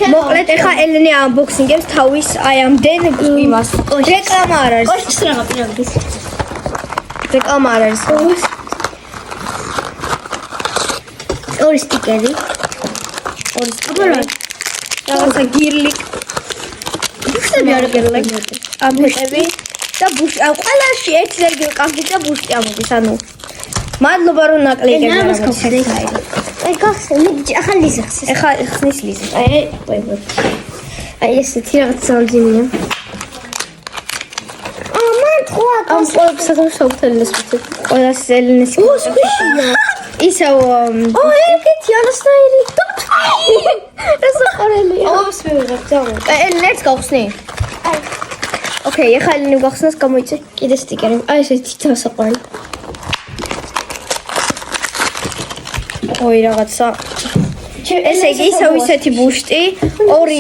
მოკლედ ეხა ელენე unboxing-ებს თავის აი ამდენ იმას. რეკლამა არ არის. ოშს რაღა პირამიდის. რეკლამა არ არის. ორი სტიკერი. რაღაცა გირლი. ბუშტები არ გერლეკ. აბუშტები და ბუშტი. ყველაში ერთი ზერგი ყავდით და ბუშტი ამოდის. ანუ მადლობა რომ ნაკლიკები აი გახსენე ახლა ლიზა ხსის. ეხა ხსნის ლიზა. აი ესეთი რაღაც სამძიმია. მან თქვა ამ ყველაფერს საერთოდ ვთქვი. ყველას ელენეს. სკვიშია. ისევ ეგეთი ალასნაირი. ეს აყრელია. ობს მივიღებ ძამო. ელენეს გავხსნი. ოკეი, ეხა ელენე გავხსნას გამოიწე. კიდე სტიკერი. აი ესეთი თასაყვანი. ოი რაღაცა. ესე იგი ისევ ისეთი ბუშტი, ორი